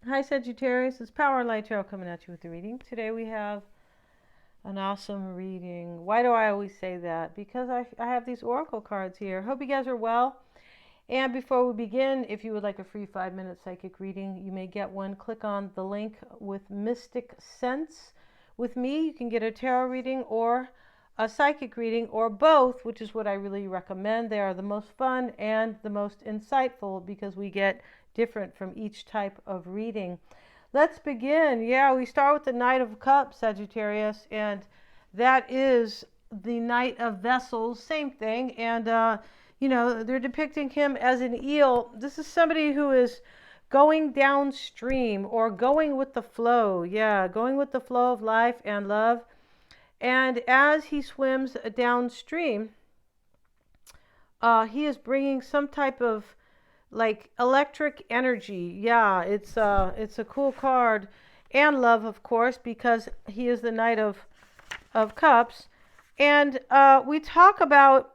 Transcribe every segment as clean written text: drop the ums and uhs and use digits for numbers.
Hi Sagittarius, it's Power Light Tarot coming at you with the reading. Today we have an awesome reading. Why do I always say that? Because I have these oracle cards here. Hope you guys are well. And before we begin, if you would like a free 5-minute psychic reading, you may get one. Click on the link with Mystic Sense. With me, you can get a tarot reading or a psychic reading or both, which is what I really recommend. They are the most fun and the most insightful because we get different from each type of reading. Let's begin. Yeah, we start with the Knight of Cups, Sagittarius, and that is the Knight of Vessels, same thing. And they're depicting him as an eel. This is somebody who is going downstream or going with the flow. Yeah, going with the flow of life and love. And as he swims downstream, he is bringing some type of like electric energy. Yeah, it's a cool card. And love, of course, because he is the Knight of Cups. And we talk about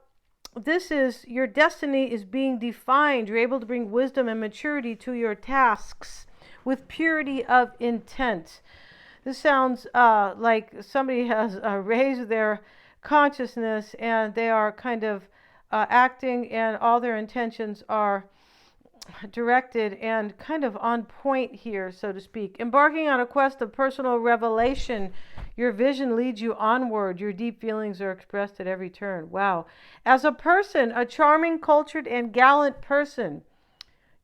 this is your destiny is being defined. You're able to bring wisdom and maturity to your tasks with purity of intent. This sounds like somebody has raised their consciousness and they are kind of acting, and all their intentions are directed and kind of on point here, so to speak. Embarking on a quest of personal revelation, your vision leads you onward. Your deep feelings are expressed at every turn. Wow. As a person, a charming, cultured, and gallant person.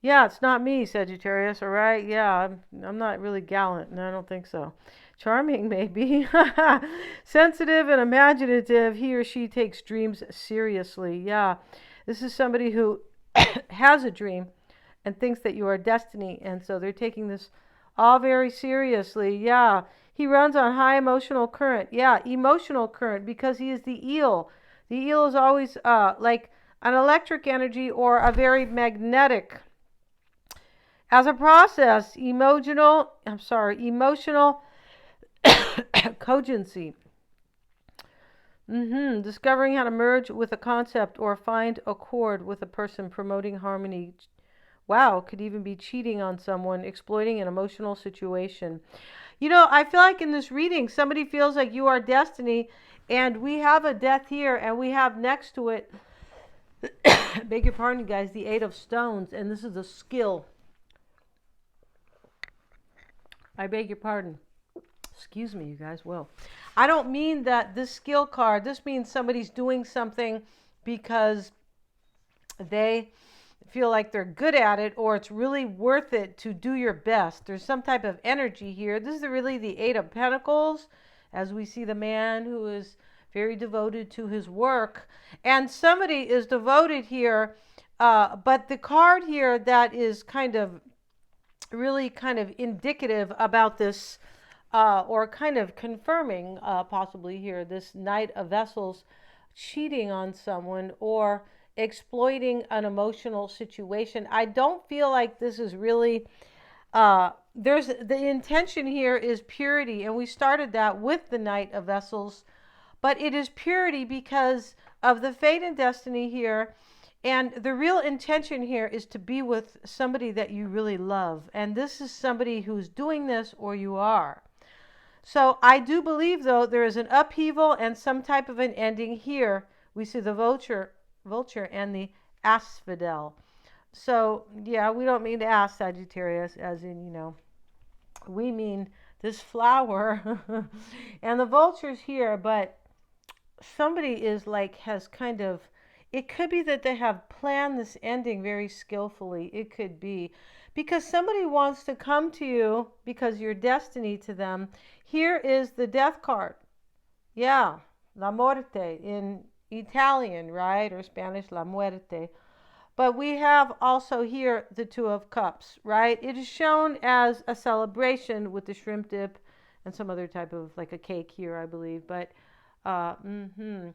Yeah, it's not me, Sagittarius, all right? Yeah, I'm not really gallant. No, I don't think so. Charming, maybe. Sensitive and imaginative. He or she takes dreams seriously. Yeah, this is somebody who has a dream and thinks that you are destiny, and so they're taking this all very seriously. Yeah, he runs on high emotional current. Yeah, emotional current, because he is the eel. The eel is always like an electric energy or a very magnetic. As a process, emotional cogency. Discovering how to merge with a concept or find accord with a person, promoting harmony. Wow, could even be cheating on someone, exploiting an emotional situation. I feel like in this reading, somebody feels like you are destiny, and we have a death here, and we have next to it, beg your pardon, guys, the Eight of Stones, and this is a skill. I beg your pardon. Excuse me, you guys. Well, I don't mean that this skill card, this means somebody's doing something because they feel like they're good at it, or it's really worth it to do your best. There's some type of energy here. This is really the Eight of Pentacles, as we see the man who is very devoted to his work. And somebody is devoted here, but the card here that is kind of really kind of indicative about this, or kind of confirming possibly here, this Knight of Vessels cheating on someone or exploiting an emotional situation. I don't feel like this is really there's the intention here is purity, and we started that with the Knight of Vessels, but it is purity because of the fate and destiny here. And the real intention here is to be with somebody that you really love, and this is somebody who's doing this, or you are. So I do believe, though, there is an upheaval and some type of an ending here. We see the vulture and the asphodel. So, yeah, we don't mean to ask, Sagittarius, as in, we mean this flower. And the vulture's here, but somebody is like, has kind of, it could be that they have planned this ending very skillfully. It could be because somebody wants to come to you because you're destiny to them. Here is the death card. Yeah, la muerte in Italian, right? Or Spanish, la muerte. But we have also here the Two of Cups, right? It is shown as a celebration with the shrimp dip and some other type of, like a cake here, I believe. But, and,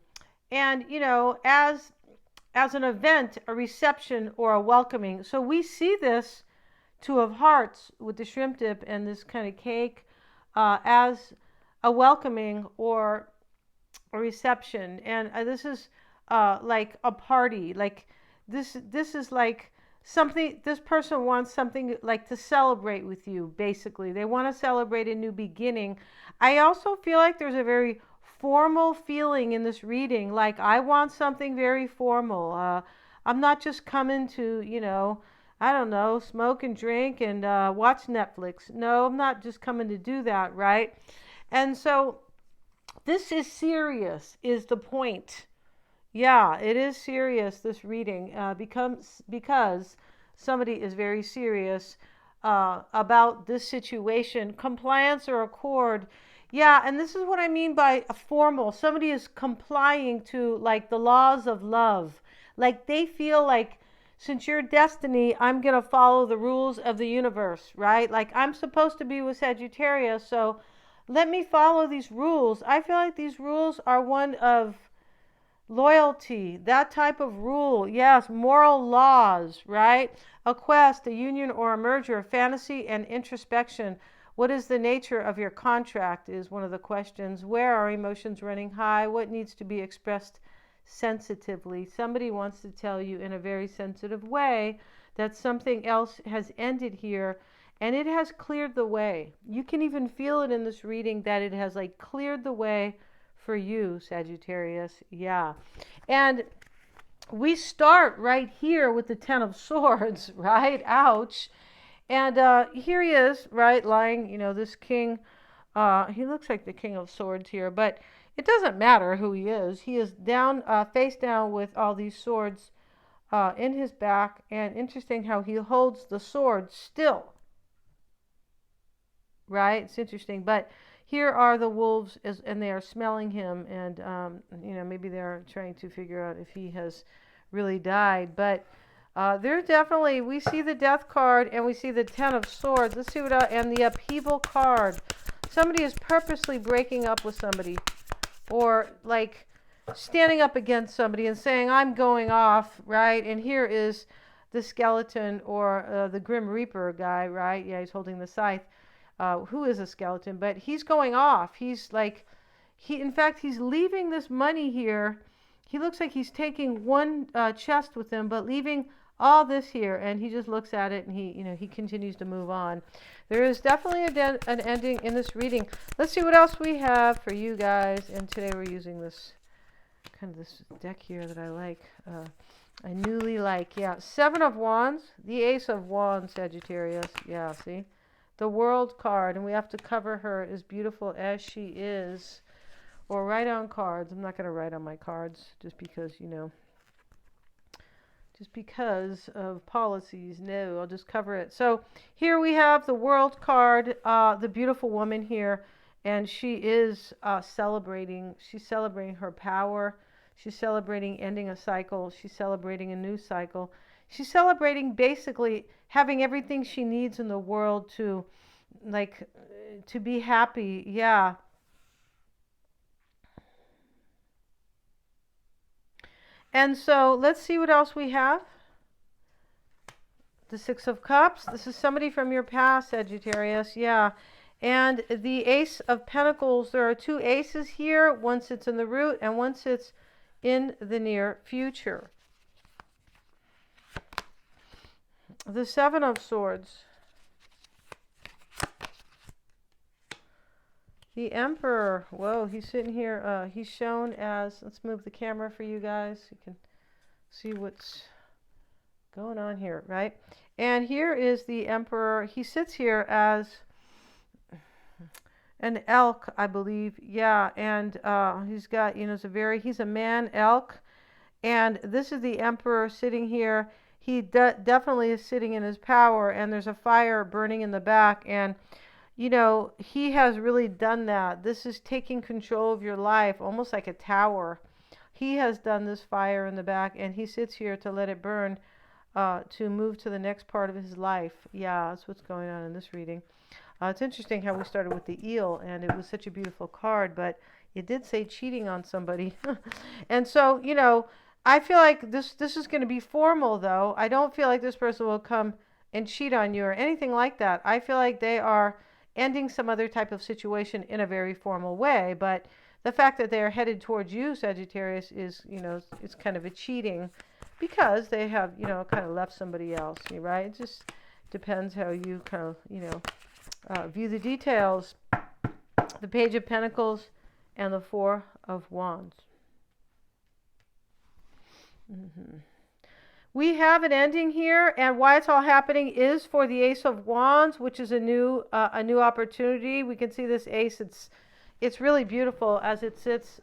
as an event, a reception, or a welcoming. So we see this Two of Hearts with the shrimp dip and this kind of cake as a welcoming or a reception. And this is like a party. Like this is like something, this person wants something like to celebrate with you, basically. They want to celebrate a new beginning. I also feel like there's a very formal feeling in this reading. Like, I want something very formal. I'm not just coming to, I don't know, smoke and drink and watch Netflix. No, I'm not just coming to do that, right? And so this is serious, is the point. Yeah, it is serious, this reading, because somebody is very serious about this situation. Compliance or accord. Yeah, and this is what I mean by a formal. Somebody is complying to, like, the laws of love. Like, they feel like, since you're destiny, I'm going to follow the rules of the universe, right? Like, I'm supposed to be with Sagittarius, so let me follow these rules. I feel like these rules are one of loyalty, that type of rule. Yes, moral laws, right? A quest, a union, or a merger, fantasy and introspection. What is the nature of your contract is one of the questions. Where are emotions running high? What needs to be expressed sensitively? Somebody wants to tell you in a very sensitive way that something else has ended here, and it has cleared the way. You can even feel it in this reading that it has, like, cleared the way for you, Sagittarius. Yeah. And we start right here with the Ten of Swords, right? Ouch. And here he is, right, lying, this king. He looks like the King of Swords here, but it doesn't matter who he is. He is down, face down, with all these swords in his back. And interesting how he holds the sword still, right? It's interesting. But here are the wolves, and they are smelling him, and maybe they're trying to figure out if he has really died. But there's definitely, we see the Death card, and we see the Ten of Swords. Let's see what and the Upheaval card. Somebody is purposely breaking up with somebody, or like standing up against somebody and saying, I'm going off, right? And here is the skeleton, or the Grim Reaper guy, right? Yeah, he's holding the scythe. Who is a skeleton, but he's going off. He's like, in fact, he's leaving this money here. He looks like he's taking one chest with him, but leaving all this here, and he just looks at it, and he continues to move on. There is definitely an ending in this reading. Let's see what else we have for you guys, and today we're using this deck here that I like. I newly like, yeah. Seven of Wands, the Ace of Wands, Sagittarius. Yeah, see? The World card, and we have to cover her as beautiful as she is, or write on cards. I'm not going to write on my cards just because, just because of policies. No, I'll just cover it. So here we have the World card, the beautiful woman here, and she is celebrating. She's celebrating her power. She's celebrating ending a cycle. She's celebrating a new cycle. She's celebrating basically having everything she needs in the world to be happy. Yeah. And so let's see what else we have. The Six of Cups. This is somebody from your past, Sagittarius. Yeah. And the Ace of Pentacles. There are two aces here. One sits in the root, and one sits in the near future. The Seven of Swords. The Emperor. Whoa, he's sitting here. He's shown as, let's move the camera for you guys. You can see what's going on here, right? And here is the Emperor. He sits here as an elk, I believe. Yeah, and he's got, he's a man elk. And this is the Emperor sitting here. He definitely is sitting in his power, and there's a fire burning in the back, and he has really done that. This is taking control of your life, almost like a tower. He has done this fire in the back, and he sits here to let it burn, to move to the next part of his life. Yeah, that's what's going on in this reading. It's interesting how we started with the eel, and it was such a beautiful card, but it did say cheating on somebody. And so, I feel like this is going to be formal, though. I don't feel like this person will come and cheat on you or anything like that. I feel like they are ending some other type of situation in a very formal way. But the fact that they are headed towards you, Sagittarius, is, it's kind of a cheating, because they have, kind of left somebody else, right? It just depends how you kind of, view the details. The Page of Pentacles and the Four of Wands. We have an ending here, and why it's all happening is for the Ace of Wands, which is a new opportunity. We can see this ace. It's really beautiful as it sits,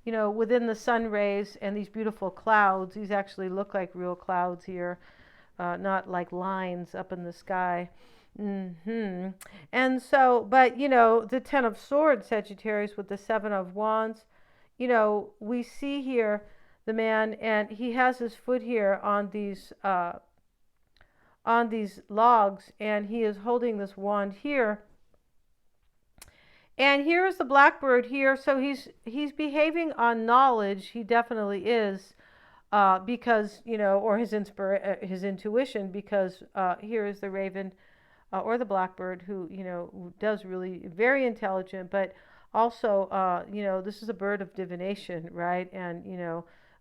within the sun rays and these beautiful clouds. These actually look like real clouds here, not like lines up in the sky. And so, but the Ten of Swords, Sagittarius, with the Seven of Wands, we see here the man, and he has his foot here on these logs, and he is holding this wand here. And here is the blackbird here. So he's behaving on knowledge. He definitely is, because or his intuition, because here is the raven, or the blackbird, who does really very intelligent, but also this is a bird of divination, right? And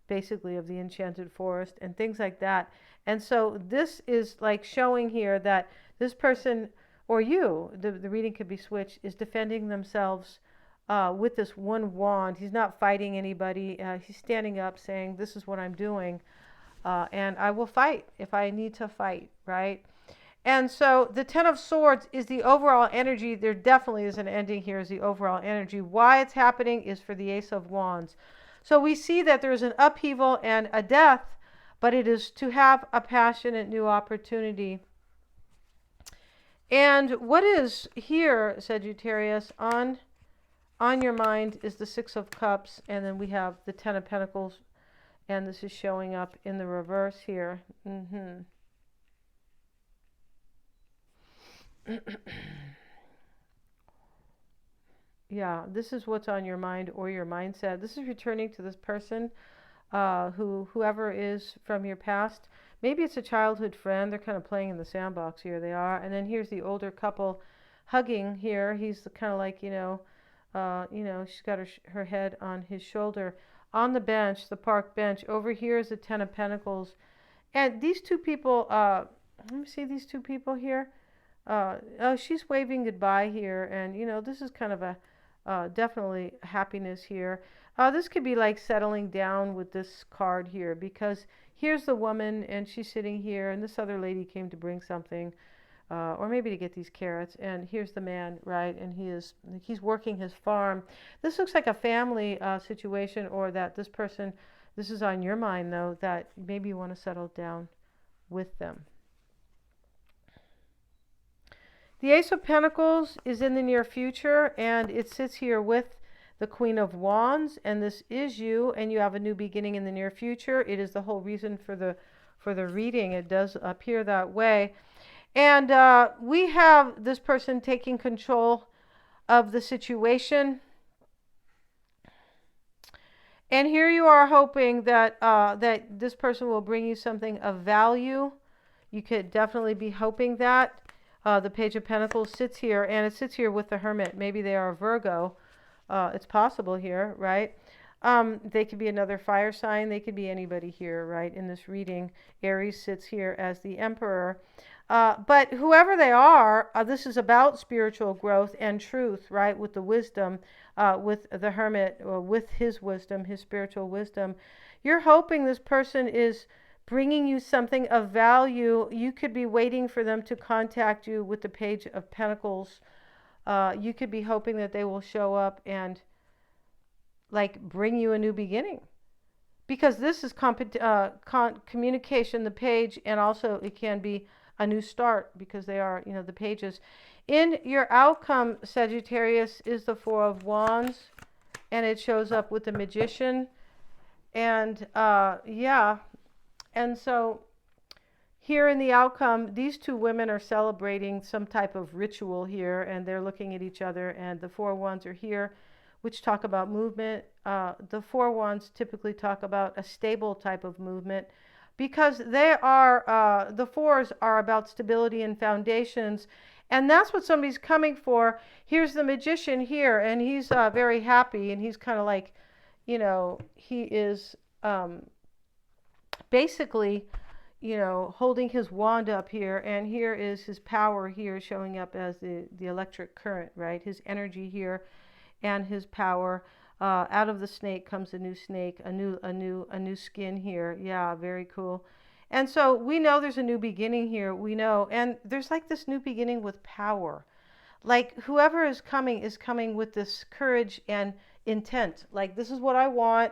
basically of the enchanted forest and things like that. And so this is like showing here that this person, or you, the reading could be switched, is defending themselves with this one wand. He's not fighting anybody. He's standing up saying, this is what I'm doing, and I will fight if I need to fight, right? And so the Ten of Swords is the overall energy. There definitely is an ending here, is the overall energy. Why it's happening is for the Ace of Wands. So we see that there is an upheaval and a death, but it is to have a passionate new opportunity. And what is here, Sagittarius, on your mind is the Six of Cups, and then we have the Ten of Pentacles, and this is showing up in the reverse here. Yeah, this is what's on your mind or your mindset. This is returning to this person, whoever is from your past. Maybe it's a childhood friend. They're kind of playing in the sandbox here. They are. And then here's the older couple hugging here. He's kind of like, she's got her head on his shoulder. On the bench, the park bench, over here is the Ten of Pentacles. And these two people, let me see these two people here. She's waving goodbye here, and this is kind of a definitely happiness here. This could be like settling down with this card here, because here's the woman, and she's sitting here, and this other lady came to bring something, or maybe to get these carrots. And here's the man, right? And he's working his farm. This looks like a family situation, or that this person, this is on your mind though, that maybe you want to settle down with them. The Ace of Pentacles is in the near future, and it sits here with the Queen of Wands, and this is you, and you have a new beginning in the near future. It is the whole reason for the reading. It does appear that way. And we have this person taking control of the situation. And here you are hoping that that this person will bring you something of value. You could definitely be hoping that. The Page of Pentacles sits here, and it sits here with the Hermit. Maybe they are a Virgo. It's possible here, right? They could be another fire sign. They could be anybody here, right, in this reading. Aries sits here as the Emperor. But whoever they are, this is about spiritual growth and truth, right, with the wisdom, with the Hermit, or with his wisdom, his spiritual wisdom. You're hoping this person is bringing you something of value. You could be waiting for them to contact you with the Page of Pentacles. You could be hoping that they will show up and like bring you a new beginning, because this is communication, the page, and also it can be a new start, because they are, the pages. In your outcome, Sagittarius, is the Four of Wands, and it shows up with the Magician. And yeah. And so here in the outcome, these two women are celebrating some type of ritual here, and they're looking at each other, and the Four Wands are here, which talk about movement. The Four Wands typically talk about a stable type of movement, because they are, the fours are about stability and foundations, and that's what somebody's coming for. Here's the Magician here, and he's very happy, and he's kind of like, he is basically, you know, holding his wand up here, and here is his power here showing up as the electric current, right? His energy here and his power. Out of the snake comes a new snake, a new skin here. Yeah, very cool. And so we know there's a new beginning here. We know, and there's like this new beginning with power. Like whoever is coming with this courage and intent. Like, this is what I want.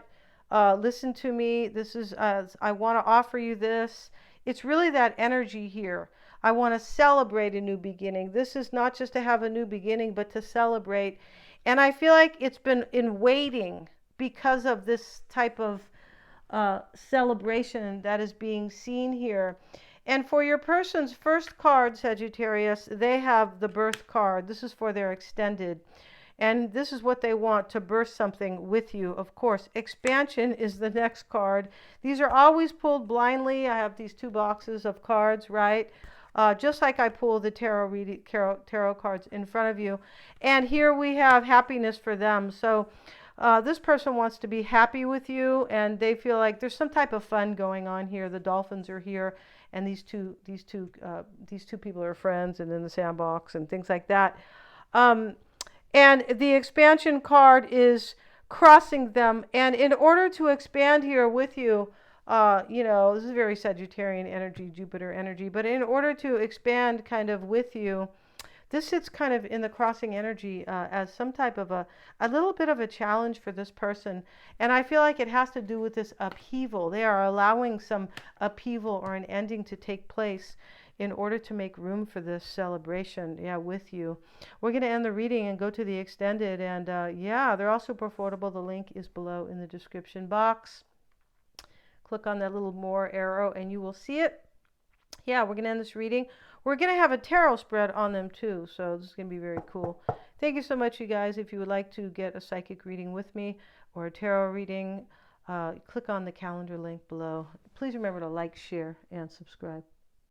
Listen to me. This is I want to offer you this. It's really that energy here. I want to celebrate a new beginning. This is not just to have a new beginning, but to celebrate. And I feel like it's been in waiting because of this type of celebration that is being seen here. And for your person's first card, Sagittarius, they have the birth card. This is for their extended. And this is what they want, to birth something with you. Of course, expansion is the next card. These are always pulled blindly. I have these 2 boxes of cards, right? Just like I pull the tarot cards in front of you. And here we have happiness for them. So this person wants to be happy with you, and they feel like there's some type of fun going on here. The dolphins are here, and these two people are friends, and in the sandbox and things like that. And the expansion card is crossing them. And in order to expand here with you, you know, this is very Sagittarian energy, Jupiter energy. But in order to expand kind of with you, this sits kind of in the crossing energy as some type of a little bit of a challenge for this person. And I feel like it has to do with this upheaval. They are allowing some upheaval or an ending to take place in order to make room for this celebration, yeah, with you. We're going to end the reading and go to the extended. And yeah, they're all super affordable. The link is below in the description box. Click on that little more arrow and you will see it. Yeah, we're going to end this reading. We're going to have a tarot spread on them too, so this is going to be very cool. Thank you so much, you guys. If you would like to get a psychic reading with me or a tarot reading, click on the calendar link below. Please remember to like, share, and subscribe.